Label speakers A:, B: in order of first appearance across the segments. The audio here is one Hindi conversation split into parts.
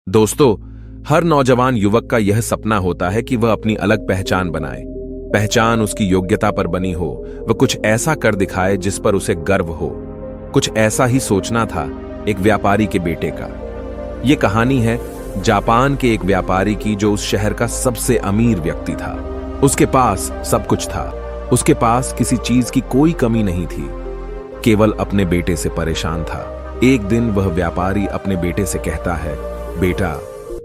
A: दोस्तों, हर नौजवान युवक का यह सपना होता है कि वह अपनी अलग पहचान बनाए। पहचान उसकी योग्यता पर बनी हो, वह कुछ ऐसा कर दिखाए जिस पर उसे गर्व हो। कुछ ऐसा ही सोचना था एक व्यापारी के बेटे का। यह कहानी है जापान के एक व्यापारी की जो उस शहर का सबसे अमीर व्यक्ति था। उसके पास सब कुछ था। उसके पास किसी चीज की कोई कमी नहीं थी, केवल अपने बेटे से परेशान था। एक दिन वह व्यापारी अपने बेटे से कहता है, बेटा,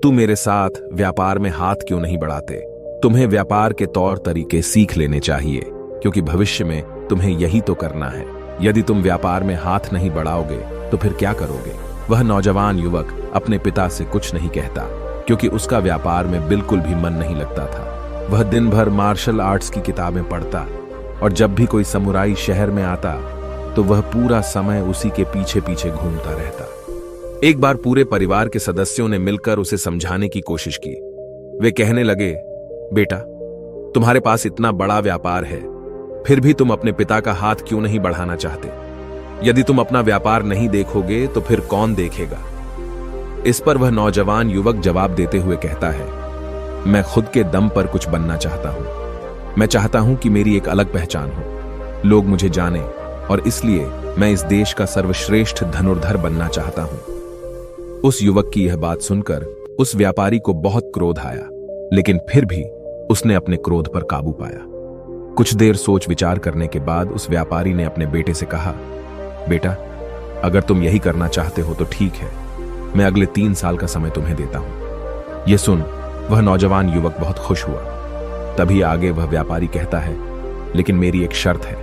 A: तू मेरे साथ व्यापार में हाथ क्यों नहीं बढ़ाते? तुम्हें व्यापार के तौर तरीके सीख लेने चाहिए, क्योंकि भविष्य में तुम्हें यही तो करना है। यदि तुम व्यापार में हाथ नहीं बढ़ाओगे तो फिर क्या करोगे? वह नौजवान युवक अपने पिता से कुछ नहीं कहता, क्योंकि उसका व्यापार में बिल्कुल भी मन नहीं लगता था। वह दिन भर मार्शल आर्ट्स की किताबें पढ़ता, और जब भी कोई समुराई शहर में आता तो वह पूरा समय उसी के पीछे पीछे घूमता रहता। एक बार पूरे परिवार के सदस्यों ने मिलकर उसे समझाने की कोशिश की। वे कहने लगे, बेटा, तुम्हारे पास इतना बड़ा व्यापार है, फिर भी तुम अपने पिता का हाथ क्यों नहीं बढ़ाना चाहते? यदि तुम अपना व्यापार नहीं देखोगे तो फिर कौन देखेगा? इस पर वह नौजवान युवक जवाब देते हुए कहता है, मैं खुद के दम पर कुछ बनना चाहता हूं। मैं चाहता हूं कि मेरी एक अलग पहचान हो, लोग मुझे जाने, और इसलिए मैं इस देश का सर्वश्रेष्ठ धनुर्धर बनना चाहता हूं। उस युवक की यह बात सुनकर उस व्यापारी को बहुत क्रोध आया, लेकिन फिर भी उसने अपने क्रोध पर काबू पाया। कुछ देर सोच विचार करने के बाद उस व्यापारी ने अपने बेटे से कहा, बेटा, अगर तुम यही करना चाहते हो तो ठीक है, मैं अगले 3 साल का समय तुम्हें देता हूं। यह सुन वह नौजवान युवक बहुत खुश हुआ। तभी आगे वह व्यापारी कहता है, लेकिन मेरी एक शर्त है।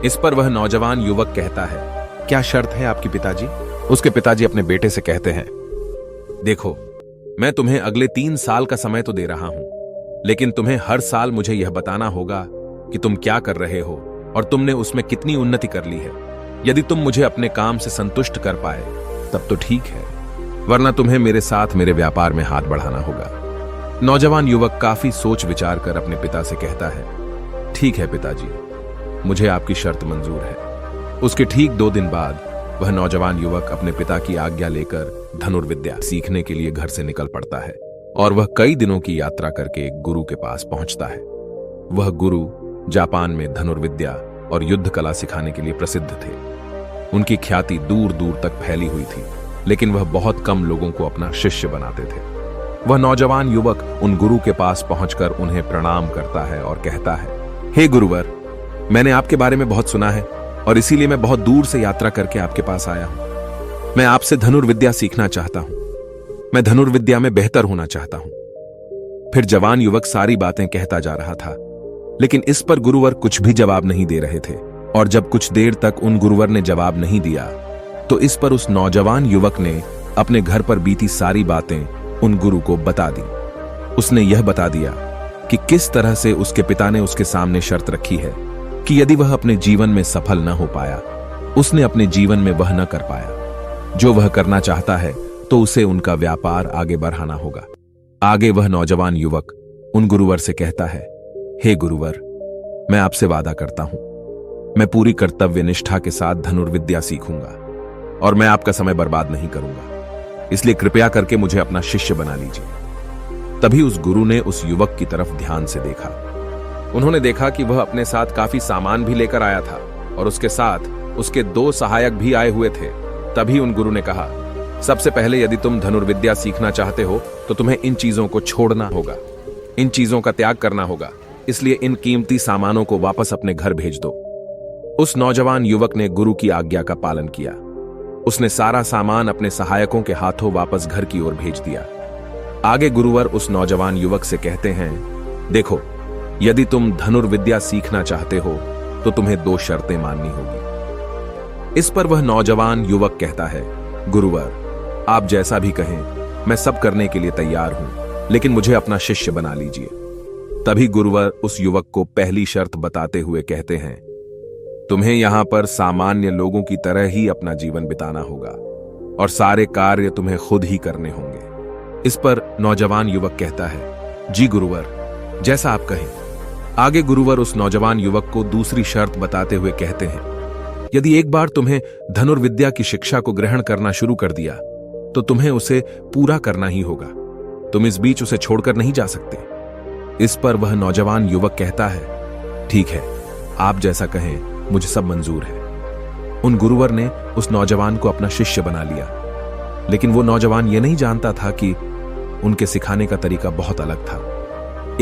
A: इस पर वह नौजवान युवक कहता है, क्या शर्त है आपकी पिताजी? उसके पिताजी अपने बेटे से कहते हैं, देखो, मैं तुम्हें अगले 3 साल का समय तो दे रहा हूं, लेकिन तुम्हें हर साल मुझे यह बताना होगा कि तुम क्या कर रहे हो और तुमने उसमें कितनी उन्नति कर ली है। यदि तुम मुझे अपने काम से संतुष्ट कर पाए तब तो ठीक है, वरना तुम्हें मेरे साथ मेरे व्यापार में हाथ बढ़ाना होगा। नौजवान युवक काफी सोच विचार कर अपने पिता से कहता है, ठीक है पिताजी, मुझे आपकी शर्त मंजूर है। उसके ठीक 2 दिन बाद वह नौजवान युवक अपने पिता की आज्ञा लेकर धनुर्विद्या सीखने के लिए घर से निकल पड़ता है, और वह कई दिनों की यात्रा करके एक गुरु के पास पहुंचता है। वह गुरु जापान में धनुर्विद्या और युद्ध कला सिखाने के लिए प्रसिद्ध थे। उनकी ख्याति दूर दूर तक फैली हुई थी, लेकिन वह बहुत कम लोगों को अपना शिष्य बनाते थे। वह नौजवान युवक उन गुरु के पास पहुंचकर उन्हें प्रणाम करता है और कहता है, हे गुरुवर, मैंने आपके बारे में बहुत सुना है और इसीलिए मैं बहुत दूर से यात्रा करके आपके पास आया हूं। मैं आपसे धनुर्विद्या सीखना चाहता हूं। मैं धनुर्विद्या में बेहतर होना चाहता हूं। फिर जवान युवक सारी बातें कहता जा रहा था, लेकिन इस पर गुरुवर कुछ भी जवाब नहीं दे रहे थे। और जब कुछ देर तक उन गुरुवर ने जवाब नहीं दिया तो इस पर उस नौजवान युवक ने अपने घर पर बीती सारी बातें उन गुरु को बता दी। उसने यह बता दिया कि किस तरह से उसके पिता ने उसके सामने शर्त रखी है कि यदि वह अपने जीवन में सफल न हो पाया, उसने अपने जीवन में वह न कर पाया जो वह करना चाहता है, तो उसे उनका व्यापार आगे बढ़ाना होगा। आगे वह नौजवान युवक उन गुरुवर से कहता है, हे गुरुवर, मैं आपसे वादा करता हूं, मैं पूरी कर्तव्य निष्ठा के साथ धनुर्विद्या सीखूंगा और मैं आपका समय बर्बाद नहीं करूंगा, इसलिए कृपया करके मुझे अपना शिष्य बना लीजिए। तभी उस गुरु ने उस युवक की तरफ ध्यान से देखा। उन्होंने देखा कि वह अपने साथ काफी सामान भी लेकर आया था और उसके साथ उसके 2 सहायक भी आए हुए थे। तभी उन गुरु ने कहा, सबसे पहले यदि तुम धनुर्विद्या सीखना चाहते हो तो तुम्हें इन चीजों को छोड़ना होगा, इन चीजों का त्याग करना होगा, इसलिए इन कीमती सामानों को वापस अपने घर भेज दो। उस नौजवान युवक ने गुरु की आज्ञा का पालन किया। उसने सारा सामान अपने सहायकों के हाथों वापस घर की ओर भेज दिया। आगे गुरुवर उस नौजवान युवक से कहते हैं, देखो, यदि तुम धनुर्विद्या सीखना चाहते हो तो तुम्हें 2 शर्तें माननी होगी। इस पर वह नौजवान युवक कहता है, गुरुवर, आप जैसा भी कहें, मैं सब करने के लिए तैयार हूं, लेकिन मुझे अपना शिष्य बना लीजिए। तभी गुरुवर उस युवक को पहली शर्त बताते हुए कहते हैं, तुम्हें यहां पर सामान्य लोगों की तरह ही अपना जीवन बिताना होगा और सारे कार्य तुम्हें खुद ही करने होंगे। इस पर नौजवान युवक कहता है, जी गुरुवर, जैसा आप कहें। आगे गुरुवर उस नौजवान युवक को दूसरी शर्त बताते हुए कहते हैं, यदि एक बार तुम्हें धनुर्विद्या की शिक्षा को ग्रहण करना शुरू कर दिया तो तुम्हें उसे पूरा करना ही होगा। तुम इस बीच उसे छोड़कर नहीं जा सकते। इस पर वह नौजवान युवक कहता है, ठीक है, आप जैसा कहें, मुझे सब मंजूर है। उन गुरुवर ने उस नौजवान को अपना शिष्य बना लिया, लेकिन वो नौजवान ये नहीं जानता था कि उनके सिखाने का तरीका बहुत अलग था।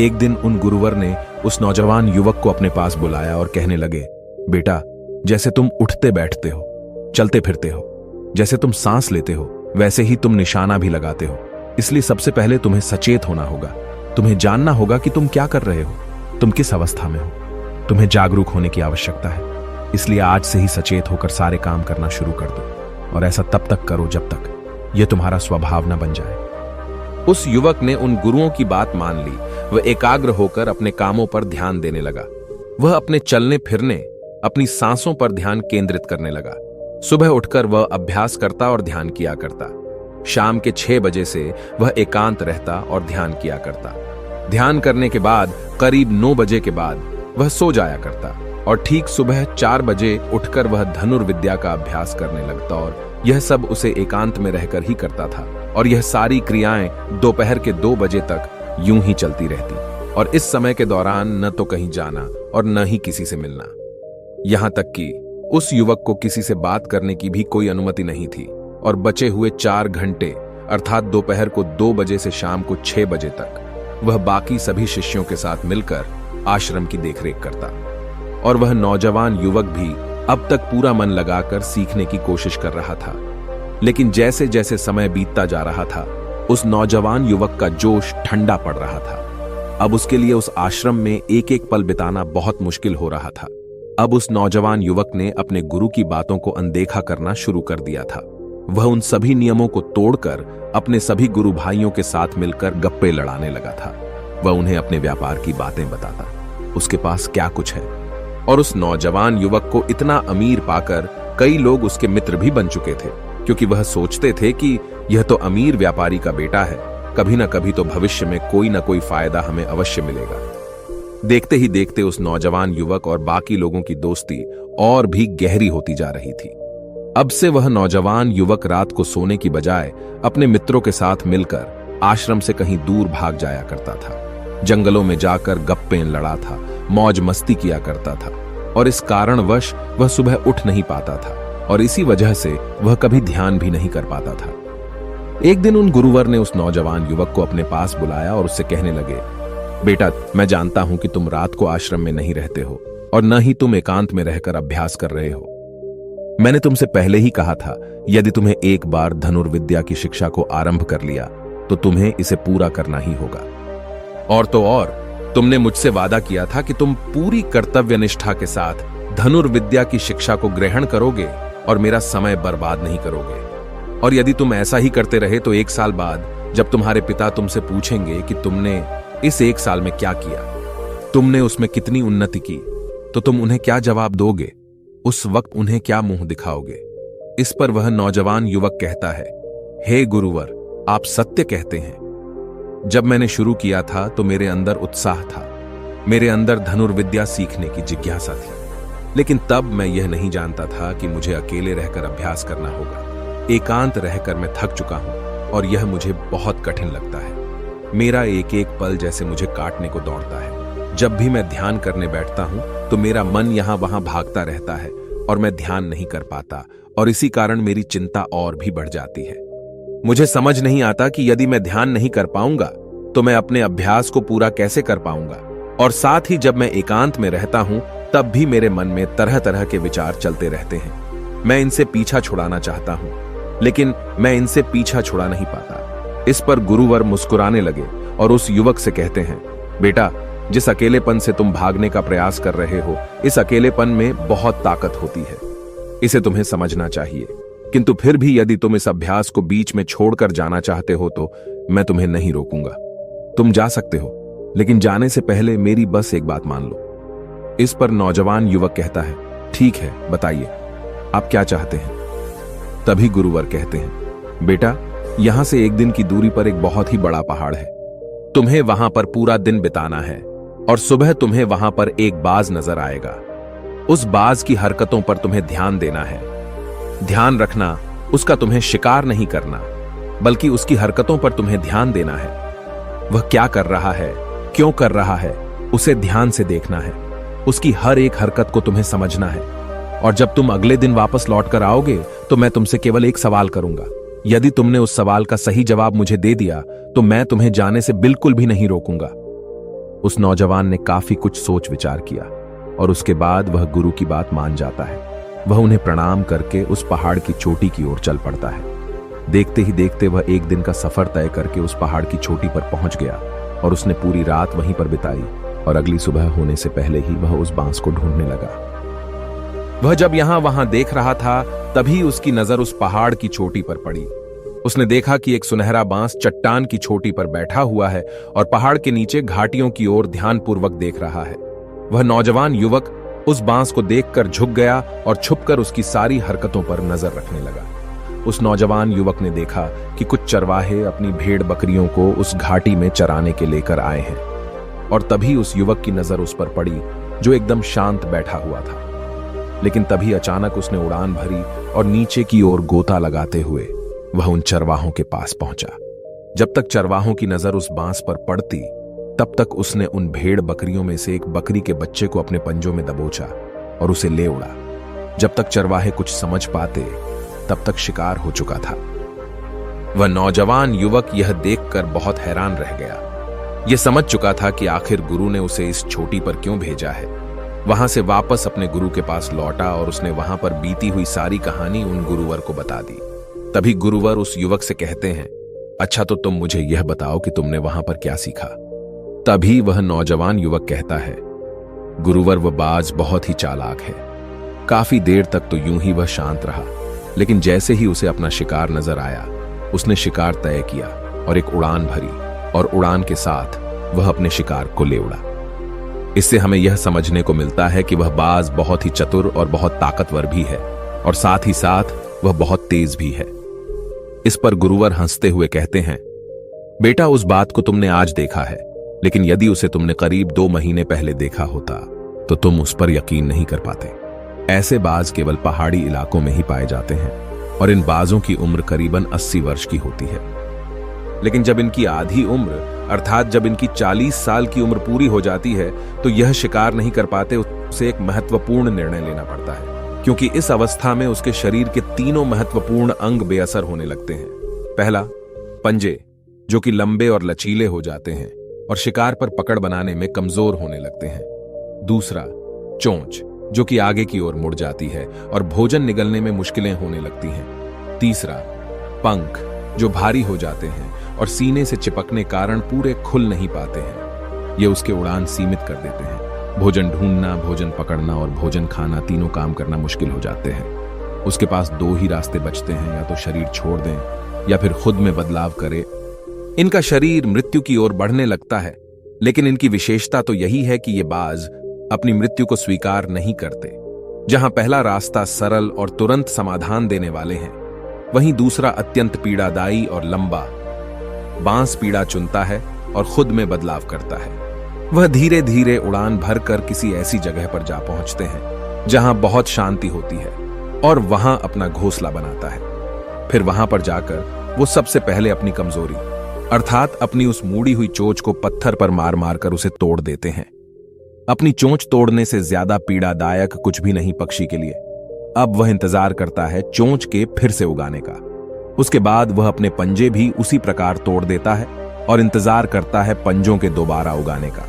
A: एक दिन उन गुरुवर ने उस नौजवान युवक को अपने पास बुलाया और कहने लगे, बेटा, जैसे तुम उठते बैठते हो, चलते फिरते हो, जैसे तुम सांस लेते हो, वैसे ही तुम निशाना भी लगाते हो। इसलिए सबसे पहले तुम्हें सचेत होना होगा। तुम्हें जानना होगा कि तुम क्या कर रहे हो, तुम किस अवस्था में हो। तुम्हें जागरूक होने की आवश्यकता है। इसलिए आज से ही सचेत होकर सारे काम करना शुरू कर दो, और ऐसा तब तक करो जब तक यह तुम्हारा स्वभाव न बन जाए। उस युवक ने उन गुरुओं की बात मान ली। वह एकाग्र होकर अपने कामों पर ध्यान देने लगा। वह अपने चलने फिरने, अपनी सांसों पर ध्यान केंद्रित करने लगा। सुबह उठकर वह अभ्यास करता और ध्यान किया करता। शाम के 6 बजे से वह एकांत रहता और ध्यान किया करता। ध्यान करने के बाद करीब 9 बजे के बाद वह सो जाया करता और ठीक सुबह 4 बजे उठकर वह धनुर्विद्या का अभ्यास करने लगता, और यह सब उसे एकांत में रहकर ही करता था। और यह सारी क्रियाएं दोपहर के 2 बजे तक यूं ही चलती रहती, और इस समय के दौरान न तो कहीं जाना और न ही किसी से मिलना। यहां तक कि उस युवक को किसी से बात करने की भी कोई अनुमति नहीं थी, और बचे हुए 4 घंटे अर्थात दोपहर को 2 बजे से शाम को 6 बजे तक वह बाकी सभी शिष्यों के साथ मिलकर आश्रम की देखरेख करता। और वह नौजवान युवक भी अब तक पूरा मन लगाकर सीखने की कोशिश कर रहा था। लेकिन जैसे जैसे समय बीतता जा रहा था, उस नौजवान युवक का जोश ठंडा पड़ रहा था। अब उसके लिए उस आश्रम में एक एक पल बिताना बहुत मुश्किल हो रहा था। अब उस नौजवान युवक ने अपने गुरु की बातों को अनदेखा करना शुरू कर दिया था। वह उन सभी नियमों को तोड़कर अपने सभी गुरु भाइयों के साथ मिलकर गप्पे लड़ाने लगा था। वह उन्हें अपने व्यापार की बातें बताता, उसके पास क्या कुछ है। और उस नौजवान युवक को इतना अमीर पाकर कई लोग उसके मित्र भी बन चुके थे, क्योंकि वह सोचते थे कि यह तो अमीर व्यापारी का बेटा है, कभी ना कभी तो भविष्य में कोई ना कोई फायदा हमें अवश्य मिलेगा। देखते ही देखते उस नौजवान युवक और बाकी लोगों की दोस्ती और भी गहरी होती जा रही थी। अब से वह नौजवान युवक रात को सोने की बजाय अपने मित्रों के साथ मिलकर आश्रम से कहीं दूर भाग जाया करता था। जंगलों में जाकर गप्पे लड़ा था, मौज मस्ती किया करता था, और इस कारणवश वह सुबह उठ नहीं पाता था, और इसी वजह से वह कभी ध्यान भी नहीं कर पाता था। एक दिन उन गुरुवर ने उस नौजवान युवक को अपने पास बुलाया और उससे कहने लगे, बेटा, मैं जानता हूं कि तुम रात को आश्रम में नहीं रहते हो और न ही तुम एकांत में रहकर अभ्यास कर रहे हो। मैंने तुमसे पहले ही कहा था, यदि तुम्हें एक बार धनुर्विद्या की शिक्षा को आरंभ कर लिया तो तुम्हें इसे पूरा करना ही होगा। और तो और, तुमने मुझसे वादा किया था कि तुम पूरी कर्तव्य निष्ठा के साथ धनुर्विद्या की शिक्षा को ग्रहण करोगे और मेरा समय बर्बाद नहीं करोगे। और यदि तुम ऐसा ही करते रहे तो 1 साल बाद जब तुम्हारे पिता तुमसे पूछेंगे कि तुमने इस 1 साल में क्या किया, तुमने उसमें कितनी उन्नति की, तो तुम उन्हें क्या जवाब दोगे? उस वक्त उन्हें क्या मुंह दिखाओगे? इस पर वह नौजवान युवक कहता है, हे गुरुवर, आप सत्य कहते हैं। जब मैंने शुरू किया था तो मेरे अंदर उत्साह था, मेरे अंदर धनुर्विद्या सीखने की जिज्ञासा थी, लेकिन तब मैं यह नहीं जानता था कि मुझे अकेले रहकर अभ्यास करना होगा। एकांत रहकर मैं थक चुका हूं और यह मुझे बहुत कठिन लगता है। मेरा एक एक पल जैसे मुझे काटने को दौड़ता है। जब भी मैं ध्यान करने बैठता हूं तो मेरा मन यहां वहां भागता रहता है और मैं ध्यान नहीं कर पाता, और इसी कारण मेरी चिंता और भी बढ़ जाती है। मुझे समझ नहीं आता कि यदि मैं ध्यान नहीं कर पाऊंगा तो मैं अपने अभ्यास को पूरा कैसे कर पाऊंगा। और साथ ही जब मैं एकांत में रहता हूं तब भी मेरे मन में तरह तरह के विचार चलते रहते हैं। मैं इनसे पीछा छुड़ाना चाहता हूं, लेकिन मैं इनसे पीछा छुड़ा नहीं पाता। इस पर गुरुवर मुस्कुराने लगे और उस युवक से कहते हैं, बेटा, जिस अकेलेपन से तुम भागने का प्रयास कर रहे हो, इस अकेलेपन में बहुत ताकत होती है। इसे तुम्हें समझना चाहिए। किंतु फिर भी यदि तुम इस अभ्यास को बीच में छोड़कर जाना चाहते हो तो मैं तुम्हें नहीं रोकूंगा। तुम जा सकते हो, लेकिन जाने से पहले मेरी बस एक बात मान लो। इस पर नौजवान युवक कहता है, ठीक है, बताइए, आप क्या चाहते हैं? तभी गुरुवर कहते हैं, बेटा, यहां से 1 दिन की दूरी पर एक बहुत ही बड़ा पहाड़ है। तुम्हें वहां पर पूरा दिन बिताना है और सुबह तुम्हें वहां पर एक बाज नजर आएगा। उस बाज की हरकतों पर तुम्हें ध्यान देना है। ध्यान रखना, उसका तुम्हें शिकार नहीं करना। बल्कि उसकी हरकतों पर तुम्हें ध्यान देना है। वह क्या कर रहा है, क्यों कर रहा है, उसे ध्यान से देखना है। उसकी हर एक हरकत को तुम्हें समझना है। और जब तुम अगले दिन वापस लौट कर आओगे तो मैं तुमसे केवल एक सवाल करूंगा। यदि तुमने उस सवाल का सही जवाब मुझे दे दिया तो मैं तुम्हें जाने से बिल्कुल भी नहीं रोकूंगा। उस नौजवान ने काफी कुछ सोच विचार किया और उसके बाद वह गुरु की बात मान जाता है। वह उन्हें प्रणाम करके उस पहाड़ की चोटी की ओर चल पड़ता है। देखते ही देखते वह एक दिन का सफर तय करके उस पहाड़ की चोटी पर पहुंच गया और उसने पूरी रात वहीं पर बिताई और अगली सुबह होने से पहले ही वह उस बांस को ढूंढने लगा। वह जब यहां वहां देख रहा था तभी उसकी नजर उस पहाड़ की चोटी पर पड़ी। उसने देखा कि एक सुनहरा बांस चट्टान की चोटी पर बैठा हुआ है और पहाड़ के नीचे घाटियों की ओर ध्यानपूर्वक देख रहा है। वह नौजवान युवक उस बांस को देखकर झुक गया और छुपकर उसकी सारी हरकतों पर नजर रखने लगा। उस नौजवान युवक ने देखा कि कुछ चरवाहे अपनी भेड़ बकरियों को उस घाटी में चराने के लेकर आए हैं और तभी उस युवक की नजर उस पर पड़ी जो एकदम शांत बैठा हुआ था। लेकिन तभी अचानक उसने उड़ान भरी और नीचे की ओर गोता लगाते हुए वह उन चरवाहों के पास पहुंचा। जब तक चरवाहों की नजर उस बांस पर पड़ती तब तक उसने उन भेड़ बकरियों में से एक बकरी के बच्चे को अपने पंजों में दबोचा और उसे ले उड़ा। जब तक चरवाहे कुछ समझ पाते तब तक शिकार हो चुका था। वह नौजवान युवक यह देखकर बहुत हैरान रह गया। यह समझ चुका था कि आखिर गुरु ने उसे इस चोटी पर क्यों भेजा है। वहां से वापस अपने गुरु के पास लौटा और उसने वहां पर बीती हुई सारी कहानी उन गुरुवर को बता दी। तभी गुरुवर उस युवक से कहते हैं, अच्छा तो तुम मुझे यह बताओ कि तुमने वहां पर क्या सीखा। तभी वह नौजवान युवक कहता है, गुरुवर वह बाज बहुत ही चालाक है। काफी देर तक तो यूं ही वह शांत रहा, लेकिन जैसे ही उसे अपना शिकार नजर आया उसने शिकार तय किया और एक उड़ान भरी और उड़ान के साथ वह अपने शिकार को ले उड़ा। इससे हमें यह समझने को मिलता है कि वह बाज बहुत ही चतुर और बहुत ताकतवर भी है और साथ ही साथ वह बहुत तेज भी है। इस पर गुरुवर हंसते हुए कहते हैं, बेटा उस बात को तुमने आज देखा है, लेकिन यदि उसे तुमने करीब 2 महीने पहले देखा होता तो तुम उस पर यकीन नहीं कर पाते। ऐसे बाज केवल पहाड़ी इलाकों में ही पाए जाते हैं और इन बाजों की उम्र करीबन 80 वर्ष की होती है। लेकिन जब इनकी आधी उम्र अर्थात जब इनकी 40 साल की उम्र पूरी हो जाती है तो यह शिकार नहीं कर पाते। उसे एक महत्वपूर्ण निर्णय लेना पड़ता है, क्योंकि इस अवस्था में उसके शरीर के तीनों महत्वपूर्ण अंग बेअसर होने लगते हैं। पहला, पंजे, जो कि लंबे और लचीले हो जाते हैं और शिकार पर पकड़ बनाने में कमजोर होने लगते हैं। दूसरा, चोंच, जो कि आगे की ओर मुड़ जाती है और भोजन निगलने में मुश्किलें होने लगती हैं। तीसरा, पंख, जो भारी हो जाते हैं और सीने से चिपकने कारण पूरे खुल नहीं पाते हैं। ये उसके उड़ान सीमित कर देते हैं। भोजन ढूंढना, भोजन पकड़ना और भोजन खाना तीनों काम करना मुश्किल हो जाते हैं। उसके पास 2 ही रास्ते बचते हैं, या तो शरीर छोड़ दें या फिर खुद में बदलाव करे। इनका शरीर मृत्यु की ओर बढ़ने लगता है, लेकिन इनकी विशेषता तो यही है कि ये बाज अपनी मृत्यु को स्वीकार नहीं करते। जहां पहला रास्ता सरल और तुरंत समाधान देने वाले हैं, वहीं दूसरा अत्यंत पीड़ादायी और लंबा बांस पीड़ा चुनता है और खुद में बदलाव करता है। वह धीरे धीरे उड़ान भरकर किसी ऐसी जगह पर जा पहुंचते हैं जहां बहुत शांति होती है और वहां अपना घोंसला बनाता है। फिर वहां पर जाकर वो सबसे पहले अपनी कमजोरी अर्थात अपनी उस मुड़ी हुई चोंच को पत्थर पर मार मार कर उसे तोड़ देते हैं। अपनी चोंच तोड़ने से ज्यादा पीड़ादायक कुछ भी नहीं पक्षी के लिए। अब वह इंतजार करता है चोंच के फिर से उगाने का। उसके बाद वह अपने पंजे भी उसी प्रकार तोड़ देता है और इंतजार करता है पंजों के दोबारा उगाने का।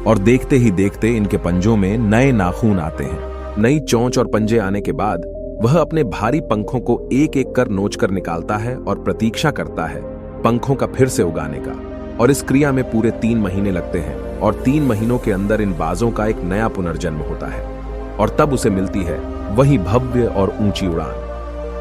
A: और देखते ही देखते इनके पंजों में नए नाखून आते हैं। नई चोंच और पंजे आने के बाद वह अपने भारी पंखों को एक एक कर नोच कर निकालता है और प्रतीक्षा करता है पंखों का फिर से उगाने का। और इस क्रिया में पूरे 3 महीने लगते हैं और 3 महीनों के अंदर इन बाजों का एक नया पुनर्जन्म होता है और तब उसे मिलती है वही भव्य और ऊंची उड़ान,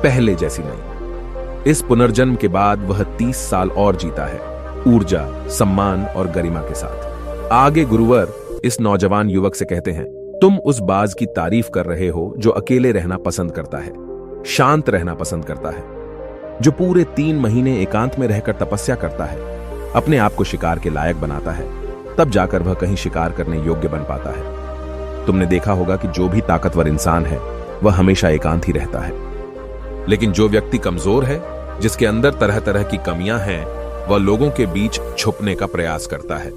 A: पहले जैसी नहीं। इस पुनर्जन्म के बाद वह 30 साल और जीता है, ऊर्जा, सम्मान और गरिमा के साथ। आगे गुरुवर इस नौजवान युवक से कहते हैं, तुम उस बाज की तारीफ कर रहे हो जो अकेले रहना पसंद करता है, शांत रहना पसंद करता है, जो पूरे 3 महीने एकांत में रहकर तपस्या करता है, अपने आप को शिकार के लायक बनाता है, तब जाकर वह कहीं शिकार करने योग्य बन पाता है। तुमने देखा होगा कि जो भी ताकतवर इंसान है वह हमेशा एकांत ही रहता है, लेकिन जो व्यक्ति कमजोर है जिसके अंदर तरह तरह की कमियां हैं, वह लोगों के बीच छुपने का प्रयास करता है।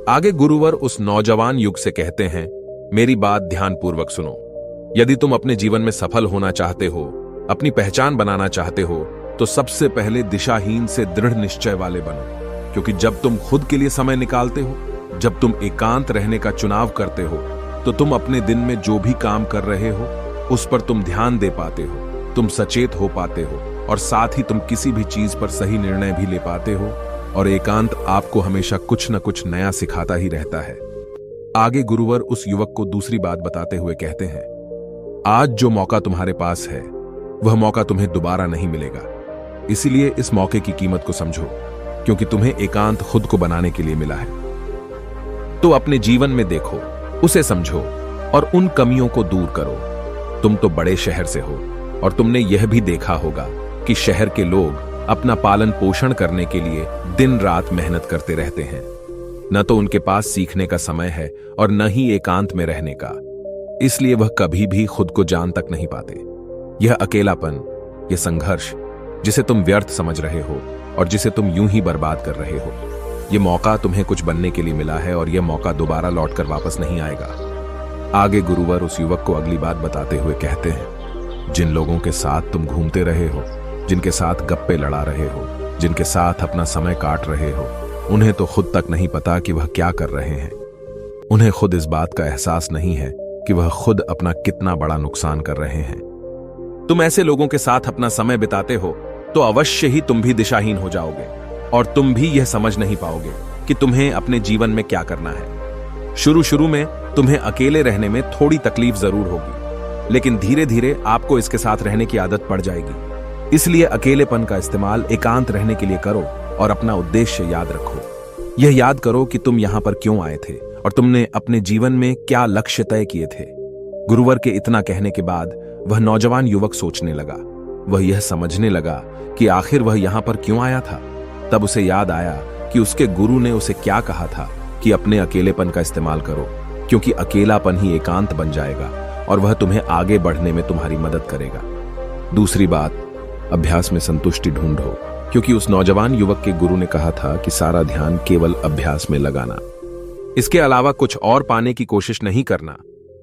A: आगे गुरुवर उस नौजवान युग से कहते हैं, मेरी बात ध्यानपूर्वक सुनो। यदि तुम अपने जीवन में सफल होना चाहते हो, अपनी पहचान बनाना चाहते हो, तो सबसे पहले दिशाहीन से दृढ़ निश्चय वाले बनो। क्योंकि जब तुम खुद के लिए समय निकालते हो, जब तुम एकांत रहने का चुनाव करते हो, तो तुम अपने दिन में जो भी काम कर रहे हो उस पर तुम ध्यान दे पाते हो, तुम सचेत हो पाते हो, और साथ ही तुम किसी भी चीज पर सही निर्णय भी ले पाते हो। और एकांत आपको हमेशा कुछ न कुछ नया सिखाता ही रहता है। आगे गुरुवर उस युवक को दूसरी बात बताते हुए कहते हैं, आज जो मौका तुम्हारे पास है वह मौका तुम्हें दोबारा नहीं मिलेगा। इसीलिए इस मौके की कीमत को समझो, क्योंकि तुम्हें एकांत खुद को बनाने के लिए मिला है। तो अपने जीवन में देखो, उसे समझो और उन कमियों को दूर करो। तुम तो बड़े शहर से हो और तुमने यह भी देखा होगा कि शहर के लोग अपना पालन पोषण करने के लिए दिन रात मेहनत करते रहते हैं। न तो उनके पास सीखने का समय है और न ही एकांत में रहने का। इसलिए वह कभी भी खुद को जान तक नहीं पाते। यह अकेलापन, यह संघर्ष जिसे तुम व्यर्थ समझ रहे हो और जिसे तुम यूं ही बर्बाद कर रहे हो, यह मौका तुम्हें कुछ बनने के लिए मिला है और यह मौका दोबारा लौटकर वापस नहीं आएगा। आगे गुरुवर उस युवक को अगली बात बताते हुए कहते हैं, जिन लोगों के साथ तुम घूमते रहे हो, जिनके साथ गप्पे लड़ा रहे हो, जिनके साथ अपना समय काट रहे हो, उन्हें तो खुद तक नहीं पता कि वह क्या कर रहे हैं। उन्हें खुद इस बात का एहसास नहीं है कि वह खुद अपना कितना बड़ा नुकसान कर रहे हैं। तुम ऐसे लोगों के साथ अपना समय बिताते हो तो अवश्य ही तुम भी दिशाहीन हो जाओगे और तुम भी यह समझ नहीं पाओगे कि तुम्हें अपने जीवन में क्या करना है। शुरू शुरू में तुम्हें अकेले रहने में थोड़ी तकलीफ जरूर होगी, लेकिन धीरे धीरे आपको इसके साथ रहने की आदत पड़ जाएगी। इसलिए अकेलेपन का इस्तेमाल एकांत रहने के लिए करो और अपना उद्देश्य याद रखो। यह याद करो कि तुम यहां पर क्यों आए थे और तुमने अपने जीवन में क्या लक्ष्य तय किए थे। गुरुवर के इतना कहने के बाद वह नौजवान युवक सोचने लगा। वह यह समझने लगा कि आखिर वह यहां पर क्यों आया था। तब उसे याद आया कि उसके गुरु ने उसे क्या कहा था कि अपने अकेलेपन का इस्तेमाल करो, क्योंकि अकेलापन ही एकांत बन जाएगा और वह तुम्हें आगे बढ़ने में तुम्हारी मदद करेगा। दूसरी बात, अभ्यास में संतुष्टि ढूंढो, क्योंकि उस नौजवान युवक के गुरु ने कहा था कि सारा ध्यान केवल अभ्यास में लगाना, इसके अलावा कुछ और पाने की कोशिश नहीं करना।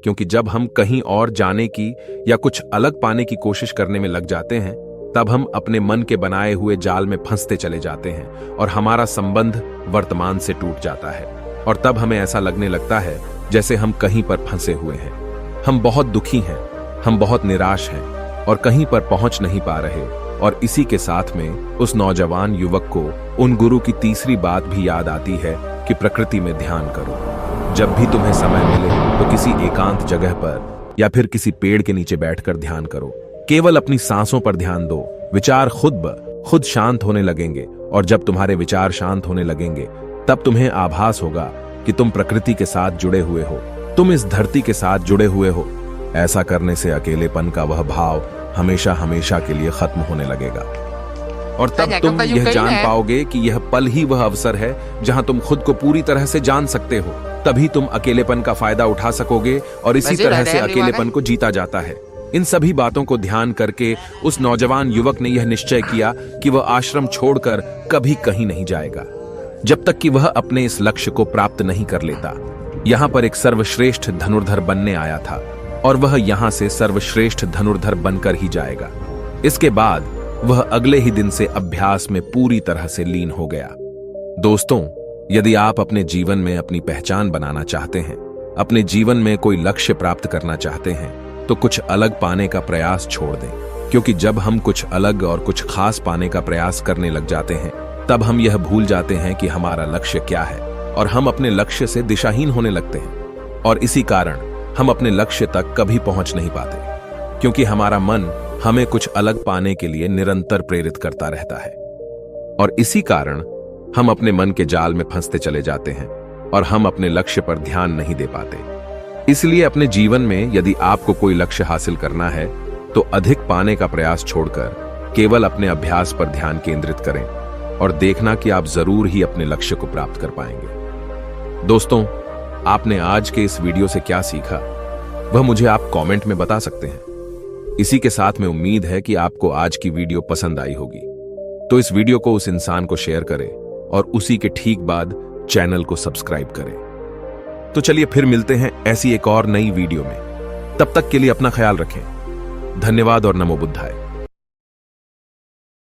A: क्योंकि जब हम कहीं और जाने की या कुछ अलग पाने की कोशिश करने में लग जाते हैं, तब हम अपने मन के बनाए हुए जाल में फंसते चले जाते हैं और हमारा संबंध वर्तमान से टूट जाता है। और तब हमें ऐसा लगने लगता है जैसे हम कहीं पर फंसे हुए हैं। हम बहुत दुखी हैं, हम बहुत निराश हैं और कहीं पर पहुंच नहीं पा रहे। और इसी के साथ में उस नौजवान युवक को उन गुरु की तीसरी बात भी याद आती है कि प्रकृति में ध्यान करो। जब भी तुम्हें समय मिले तो किसी एकांत जगह पर या फिर किसी पेड़ के नीचे बैठकर ध्यान करो। केवल अपनी सांसों पर ध्यान दो। विचार खुद शांत होने लगेंगे और जब तुम्हारे विचार शांत होने लगेंगे तब तुम्हें आभास होगा कि तुम प्रकृति के साथ जुड़े हुए हो, तुम इस धरती के साथ जुड़े हुए हो। ऐसा करने से अकेलेपन का वह भाव हमेशा हमेशा के लिए खत्म होने लगेगा और तब तुम यह जान पाओगे कि यह पल ही वह अवसर है जहां तुम खुद को पूरी तरह से जान सकते हो। तभी तुम अकेलेपन का फायदा उठा सकोगे और इसी तरह से अकेलेपन को जीता जाता है। इन सभी बातों को ध्यान करके उस नौजवान युवक ने यह निश्चय किया कि वह आश्रम छोड़कर कभी कहीं नहीं जाएगा जब तक कि वह अपने इस लक्ष्य को प्राप्त नहीं कर लेता। यहां पर एक सर्वश्रेष्ठ धनुर्धर बनने आया था और वह यहां से सर्वश्रेष्ठ धनुर्धर बनकर ही जाएगा। इसके बाद वह अगले ही दिन से अभ्यास में पूरी तरह से लीन हो गया। दोस्तों, यदि आप अपने जीवन में अपनी पहचान बनाना चाहते हैं, अपने जीवन में कोई लक्ष्य प्राप्त करना चाहते हैं, तो कुछ अलग पाने का प्रयास छोड़ दें। क्योंकि जब हम कुछ अलग और कुछ खास पाने का प्रयास करने लग जाते हैं, तब हम यह भूल जाते हैं कि हमारा लक्ष्य क्या है और हम अपने लक्ष्य से दिशाहीन होने लगते हैं। और इसी कारण हम अपने लक्ष्य तक कभी पहुंच नहीं पाते, क्योंकि हमारा मन हमें कुछ अलग पाने के लिए निरंतर प्रेरित करता रहता है। और इसी कारण हम अपने मन के जाल में फंसते चले जाते हैं और हम अपने लक्ष्य पर ध्यान नहीं दे पाते। इसलिए अपने जीवन में यदि आपको कोई लक्ष्य हासिल करना है तो अधिक पाने का प्रयास छोड़कर केवल अपने अभ्यास पर ध्यान केंद्रित करें और देखना कि आप जरूर ही अपने लक्ष्य को प्राप्त कर पाएंगे। दोस्तों, आपने आज के इस वीडियो से क्या सीखा वह मुझे आप कमेंट में बता सकते हैं। इसी के साथ में उम्मीद है कि आपको आज की वीडियो पसंद आई होगी। तो इस वीडियो को उस इंसान को शेयर करें और उसी के ठीक बाद चैनल को सब्सक्राइब करें। तो चलिए फिर मिलते हैं ऐसी एक और नई वीडियो में। तब तक के लिए अपना ख्याल रखें। धन्यवाद और नमो बुद्धाय।